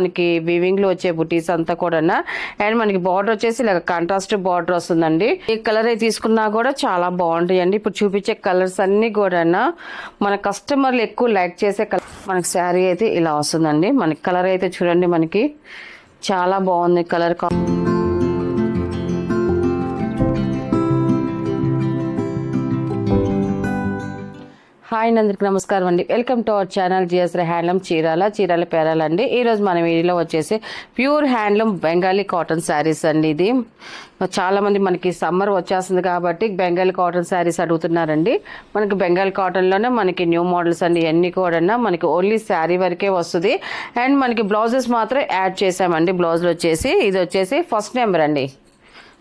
మనకి వీవింగ్ లో వచ్చే బుటీస్ అంతా కూడా అండ్ మనకి బార్డర్ వచ్చేసి ఇలా కాంట్రాస్ట్ బార్డర్ వస్తుందండి. ఏ కలర్ అయితే తీసుకున్నా కూడా చాలా బాగుంటాయండి. ఇప్పుడు చూపించే కలర్స్ అన్ని కూడా మన కస్టమర్లు ఎక్కువ లైక్ చేసే కలర్. మనకి శారీ అయితే ఇలా వస్తుందండి. మనకి కలర్ అయితే చూడండి, మనకి చాలా బాగుంది కలర్. హాయ్ అందరికి నమస్కారం అండి. Welcome to our channel GS handloom Chirala పేరాలండి. ఈరోజు మన వీడియోలో వచ్చేసి pure handloom Bengali cotton sarees అండి. ఇది చాలా మంది మనకి సమ్మర్ వచ్చేస్తుంది కాబట్టి బెంగాలీ కాటన్ శారీస్ అడుగుతున్నారండి. మనకి బెంగాలీ కాటన్లోనే మనకి న్యూ మోడల్స్ అండి. ఇవన్నీ కూడా మనకి ఓన్లీ శారీ వరకే వస్తుంది. అండ్ మనకి బ్లౌజెస్ మాత్రం యాడ్ చేసామండి. బ్లౌజులు వచ్చేసి ఇది వచ్చేసి ఫస్ట్ నెంబర్ అండి.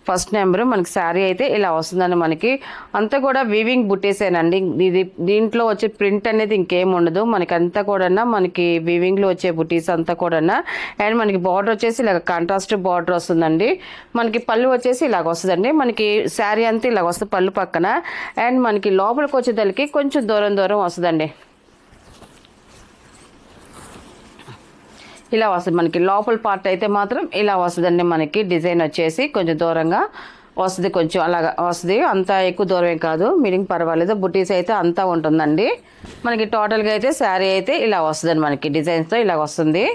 ఫస్ట్ నెంబర్ మనకి శారీ అయితే ఇలా వస్తుందండి. మనకి అంతా కూడా వీవింగ్ బుట్టేసేనండి. ఇది దీంట్లో వచ్చే ప్రింట్ అనేది ఇంకేం ఉండదు. మనకి అంతా కూడా మనకి వీవింగ్ లో వచ్చే బుటీస్ అంతా కూడా. అండ్ మనకి బార్డర్ వచ్చేసి ఇలా కాంట్రాస్ట్ బార్డర్ వస్తుందండి. మనకి పళ్ళు వచ్చేసి ఇలాగ వస్తుందండి. మనకి శారీ అంతా ఇలాగ వస్తుంది పళ్ళు పక్కన. అండ్ మనకి లోపలికి వచ్చేదానికి కొంచెం దూరం వస్తుందండి. ఇలా వస్తుంది. మనకి లోపల పార్ట్ అయితే మాత్రం ఇలా వస్తుందండి. మనకి డిజైన్ వచ్చేసి కొంచెం దూరంగా వస్తుంది, కొంచెం అలాగా వస్తుంది. అంత ఎక్కువ దూరమే కాదు, మీడియం పర్వాలేదు. బుటీస్ అయితే అంతా ఉంటుందండి. మనకి టోటల్గా అయితే శారీ అయితే ఇలా వస్తుందండి. మనకి డిజైన్స్తో ఇలా వస్తుంది.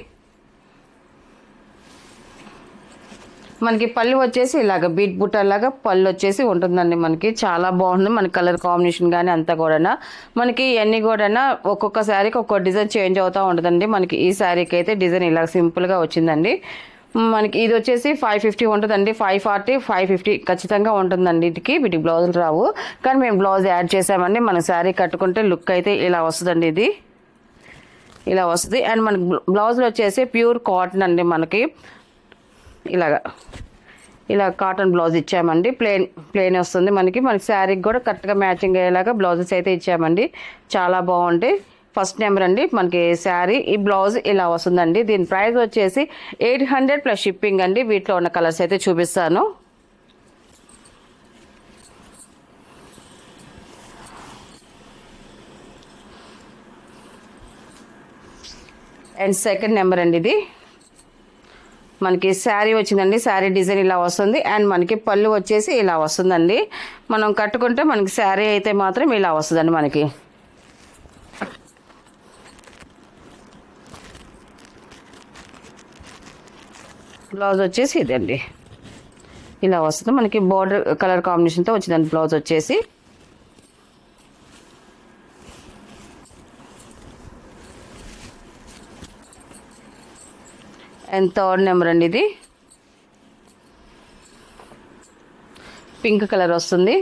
మనకి పళ్ళు వచ్చేసి ఇలాగ బీట్ బుట్టలాగా పళ్ళు వచ్చేసి ఉంటుందండి. మనకి చాలా బాగుంది. మనకి కలర్ కాంబినేషన్ కానీ అంతా కూడా మనకి ఇవన్నీ కూడా ఒక్కొక్క శారీకి ఒక్కొక్క డిజైన్ చేంజ్ అవుతూ ఉంటుందండి. మనకి ఈ శారీకి అయితే డిజైన్ ఇలా సింపుల్గా వచ్చిందండి. మనకి ఇది వచ్చేసి 550 ఉంటుందండి. 540 550 ఖచ్చితంగా ఉంటుందండి. వీటికి బ్లౌజులు రావు, కానీ మేము బ్లౌజ్ యాడ్ చేసామండి. మన శారీ కట్టుకుంటే లుక్ అయితే ఇలా వస్తుందండి. ఇది ఇలా వస్తుంది. అండ్ మనకి బ్లౌజులు వచ్చేసి ప్యూర్ కాటన్ అండి. మనకి ఇలా కాటన్ బ్లౌజ్ ఇచ్చామండి. ప్లెయిన్ వస్తుంది. మనకి శారీకి కూడా కరెక్ట్గా మ్యాచింగ్ అయ్యేలాగా బ్లౌజెస్ అయితే ఇచ్చామండి. చాలా బాగుంటాయి. ఫస్ట్ నెంబర్ అండి మనకి శారీ. ఈ బ్లౌజ్ ఇలా వస్తుందండి. దీని ప్రైస్ వచ్చేసి 800 ప్లస్ షిప్పింగ్ అండి. వీటిలో ఉన్న కలర్స్ అయితే చూపిస్తాను. అండ్ సెకండ్ నెంబర్ అండి. ఇది మనకి శారీ వచ్చిందండి. శారీ డిజైన్ ఇలా వస్తుంది. అండ్ మనకి పళ్ళు వచ్చేసి ఇలా వస్తుందండి. మనం కట్టుకుంటే మనకి శారీ అయితే మాత్రం ఇలా వస్తుందండి. మనకి బ్లౌజ్ వచ్చేసి ఇదండి ఇలా వస్తుంది. మనకి బోర్డర్ కలర్ కాంబినేషన్తో వచ్చిందండి బ్లౌజ్ వచ్చేసి. అండ్ థర్డ్ నెంబర్ అండి. ఇది పింక్ కలర్ వస్తుంది.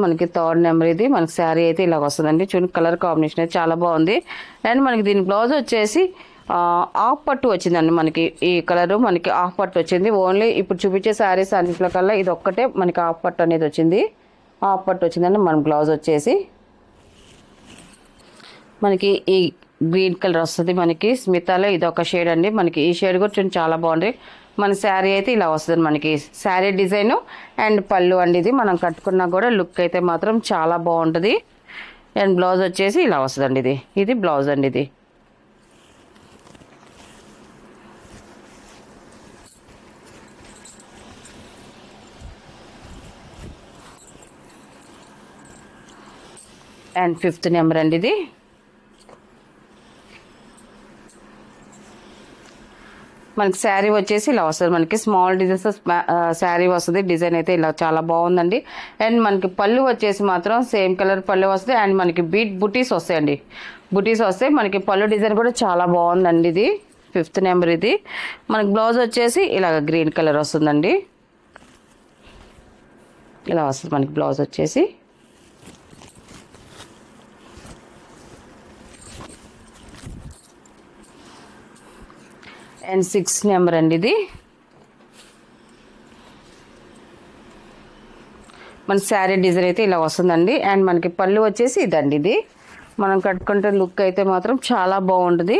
మనకి థర్డ్ నెంబర్. ఇది మనకి శారీ అయితే ఇలా వస్తుందండి. చూడండి కలర్ కాంబినేషన్ అయితే చాలా బాగుంది. అండ్ మనకి దీని బ్లౌజ్ వచ్చేసి ఆఫ్ పట్టు వచ్చిందండి. మనకి ఈ కలర్ మనకి ఆఫ్ పట్టు వచ్చింది. ఓన్లీ ఇప్పుడు చూపించే శారీస్ అన్నింటిలో కల్లా ఇది ఒక్కటే మనకి ఆఫ్ పట్టు అనేది వచ్చింది. ఆఫ్ పట్టు వచ్చిందండి. మన బ్లౌజ్ వచ్చేసి మనకి ఈ గ్రీన్ కలర్ వస్తుంది. మనకి స్మితాలో ఇది ఒక షేడ్ అండి. మనకి ఈ షేడ్ కూడా చాలా బాగుంది. మన శారీ అయితే ఇలా వస్తుంది. మనకి శారీ డిజైన్ అండ్ పళ్ళు అండి. ఇది మనం కట్టుకున్నా కూడా లుక్ అయితే మాత్రం చాలా బాగుంటుంది. అండ్ బ్లౌజ్ వచ్చేసి ఇలా వస్తుందండి. ఇది బ్లౌజ్ అండి. ఇది అండ్ ఫిఫ్త్ నెంబర్ అండి. ఇది మనకి శారీ వచ్చేసి ఇలా వస్తుంది. మనకి స్మాల్ డిజైన్స్ శారీ వస్తుంది. డిజైన్ అయితే ఇలా చాలా బాగుందండి. అండ్ మనకి పళ్ళు వచ్చేసి మాత్రం సేమ్ కలర్ పళ్ళు వస్తుంది. అండ్ మనకి బీట్ బుటీస్ వస్తాయండి. బుటీస్ వస్తాయి. మనకి పళ్ళు డిజైన్ కూడా చాలా బాగుందండి. ఇది ఫిఫ్త్ నెంబర్. ఇది మనకి బ్లౌజ్ వచ్చేసి ఇలా గ్రీన్ కలర్ వస్తుందండి. ఇలా వస్తుంది మనకి బ్లౌజ్ వచ్చేసి. అండ్ 6 నెంబర్ అండి. ఇది మన శారీ డిజైన్ అయితే ఇలా వస్తుందండి. అండ్ మనకి పళ్ళు వచ్చేసి ఇదండి. ఇది మనం కట్టుకుంటే లుక్ అయితే మాత్రం చాలా బాగుంటుంది.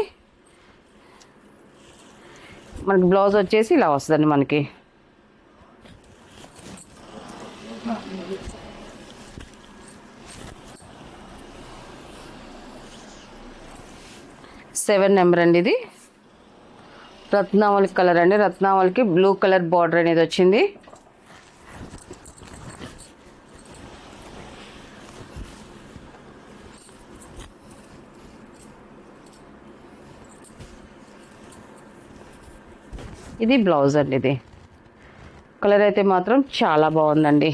మనకి బ్లౌజ్ వచ్చేసి ఇలా వస్తుందండి. మనకి 7 నెంబర్ అండి ఇది. రత్నావళి కలర్ అండి. రత్నావళికి బ్లూ కలర్ బార్డర్ అనేది వచ్చింది. ఇది బ్లౌజ్ అండి. ఇది కలర్ అయితే మాత్రం చాలా బాగుందండి.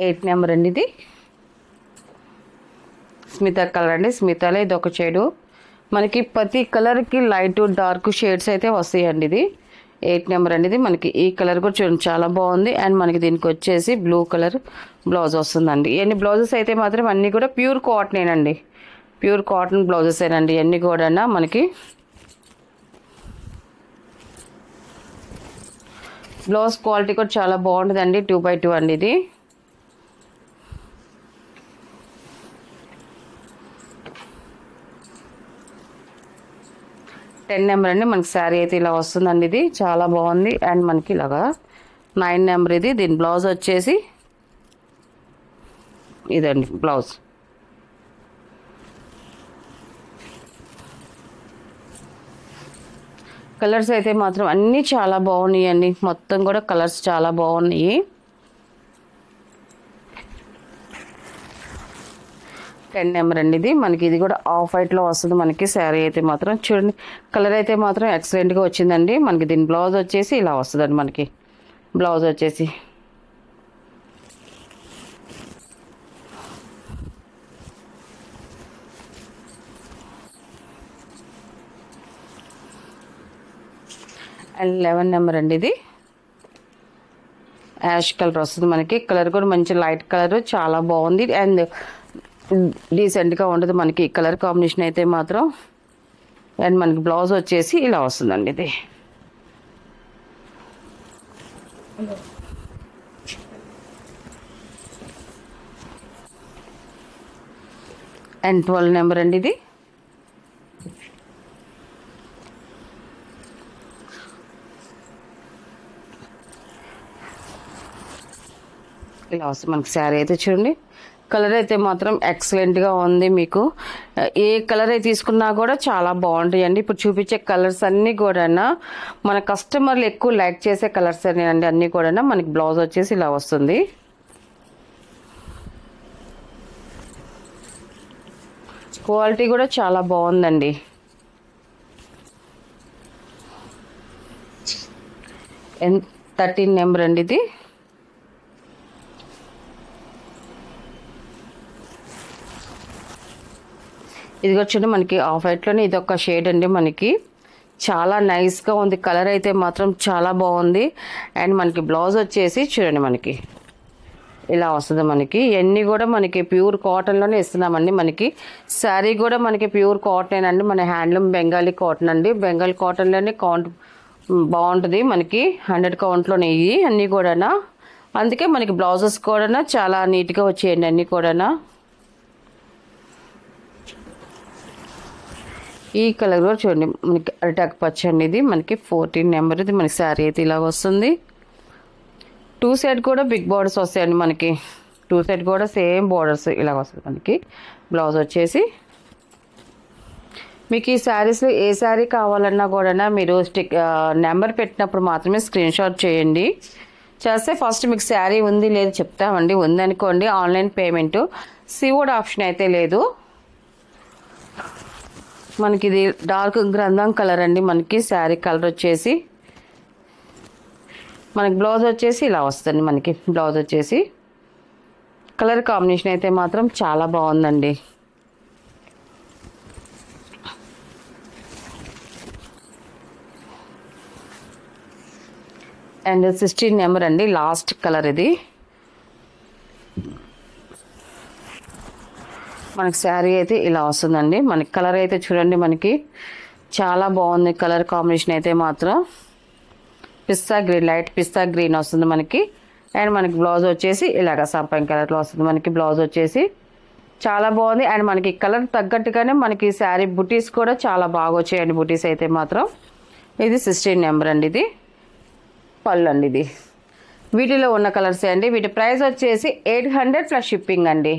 ఎయిట్ నెంబర్ అండి ఇది. స్మిత కలర్ అండి. స్మితలో ఇది ఒక షేడు. మనకి ప్రతి కలర్కి లైట్ డార్క్ షేడ్స్ అయితే వస్తాయండి. ఇది 8 నెంబర్ అండి. ఇది మనకి ఈ కలర్ కూడా చూడండి చాలా బాగుంది. అండ్ మనకి దీనికి వచ్చేసి బ్లూ కలర్ బ్లౌజ్ వస్తుందండి. ఇవన్నీ బ్లౌజెస్ అయితే మాత్రం అన్నీ కూడా ప్యూర్ కాటనేనండి. ప్యూర్ కాటన్ బ్లౌజెస్ ఏనండి ఇవన్నీ కూడా. మనకి బ్లౌజ్ క్వాలిటీ కూడా చాలా బాగుంటుందండి. 2x2 అండి ఇది. టెన్ నెంబర్ అండి. మనకి శారీ అయితే ఇలా వస్తుందండి. ఇది చాలా బాగుంది. అండ్ మనకి ఇలాగా 9 నెంబర్ ఇది. దీని బ్లౌజ్ వచ్చేసి ఇదండి బ్లౌజ్. కలర్స్ అయితే మాత్రం అన్నీ చాలా బాగున్నాయి అండి. మొత్తం కూడా కలర్స్ చాలా బాగున్నాయి. 10 నెంబర్ అండి ఇది. మనకి ఇది కూడా ఆఫ్ వైట్లో వస్తుంది. మనకి శారీ అయితే మాత్రం చూడండి కలర్ అయితే మాత్రం ఎక్సలెంట్గా వచ్చిందండి. మనకి దీని బ్లౌజ్ వచ్చేసి ఇలా వస్తుందండి. మనకి బ్లౌజ్ వచ్చేసి అండ్ 11 నెంబర్ అండి ఇది. యాష్ కలర్ వస్తుంది. మనకి కలర్ కూడా మంచి లైట్ కలర్ చాలా బాగుంది. అండ్ డీసెంట్గా ఉంటుంది మనకి కలర్ కాంబినేషన్ అయితే మాత్రం. అండ్ మనకి బ్లౌజ్ వచ్చేసి ఇలా వస్తుందండి. ఇది అండ్ 12 నెంబర్ అండి ఇది. ఇలా వస్తుంది మనకి శారీ అయితే చూడండి. కలర్ అయితే మాత్రం ఎక్సలెంట్గా ఉంది. మీకు ఏ కలర్ అయితే తీసుకున్నా కూడా చాలా బాగుంటాయండి. ఇప్పుడు చూపించే కలర్స్ అన్నీ కూడా మన కస్టమర్లు ఎక్కువ లైక్ చేసే కలర్స్ అండి అన్నీ కూడా. మనకి బ్లౌజ్ వచ్చేసి ఇలా వస్తుంది. క్వాలిటీ కూడా చాలా బాగుందండి. అండ్ 13 నెంబర్ అండి ఇది. ఇది వచ్చి మనకి ఆఫ్ వైట్లోనే ఇది ఒక షేడ్ అండి. మనకి చాలా నైస్గా ఉంది. కలర్ అయితే మాత్రం చాలా బాగుంది. అండ్ మనకి బ్లౌజ్ వచ్చేసి చూడండి మనకి ఇలా వస్తుంది. మనకి ఇవన్నీ కూడా మనకి ప్యూర్ కాటన్లోనే ఇస్తున్నామండి. మనకి శారీ కూడా మనకి ప్యూర్ కాటన్ అండి. మన హ్యాండ్లూమ్ బెంగాలీ కాటన్ అండి. బెంగాలీ కాటన్లోనే కౌంట్ బాగుంటుంది. మనకి 100 కౌంట్లోనే ఇవి అన్నీ కూడా. అందుకే మనకి బ్లౌజెస్ కూడా చాలా నీట్గా వచ్చేయండి అన్నీ కూడా. ఈ కలర్ కూడా చూడండి మనకి అరిటాకు పచ్చ అండి. ఇది మనకి 14 నెంబర్. ఇది మనకి శారీ అయితే ఇలాగ వస్తుంది. 2 సైడ్ కూడా బిగ్ బార్డర్స్ వస్తాయండి. మనకి 2 సైడ్ కూడా సేమ్ బార్డర్స్ ఇలాగ వస్తుంది. మనకి బ్లౌజ్ వచ్చేసి మీకు ఈ శారీస్లో ఏ శారీ కావాలన్నా కూడా మీరు నెంబర్ పెట్టినప్పుడు మాత్రమే స్క్రీన్ షాట్ చేయండి. చేస్తే ఫస్ట్ మీకు శారీ ఉంది లేదు చెప్తామండి. ఉందనుకోండి ఆన్లైన్ పేమెంట్. సిఓడి ఆప్షన్ అయితే లేదు. మనకి ఇది డార్క్ గ్రంథం కలర్ అండి. మనకి శారీ కలర్ వచ్చేసి మనకి బ్లౌజ్ వచ్చేసి ఇలా వస్తుంది. మనకి బ్లౌజ్ వచ్చేసి కలర్ కాంబినేషన్ అయితే మాత్రం చాలా బాగుందండి. అండ్ 16 నెంబర్ అండి. లాస్ట్ కలర్ ఇది. మనకి శారీ అయితే ఇలా వస్తుందండి. మనకి కలర్ అయితే చూడండి మనకి చాలా బాగుంది. కలర్ కాంబినేషన్ అయితే మాత్రం పిస్తా గ్రీన్, లైట్ పిస్తా గ్రీన్ వస్తుంది మనకి. అండ్ మనకి బ్లౌజ్ వచ్చేసి ఇలాగ సంపంగి కలర్లో వస్తుంది. మనకి బ్లౌజ్ వచ్చేసి చాలా బాగుంది. అండ్ మనకి కలర్ తగ్గట్టుగానే మనకి శారీ బుటీస్ కూడా చాలా బాగా వచ్చాయండి. బుటీస్ అయితే మాత్రం ఇది 16 నెంబర్ అండి. ఇది పళ్ళు అండి. ఇది వీటిలో ఉన్న కలర్సే అండి. వీటి ప్రైస్ వచ్చేసి 800 ప్లస్ షిప్పింగ్ అండి.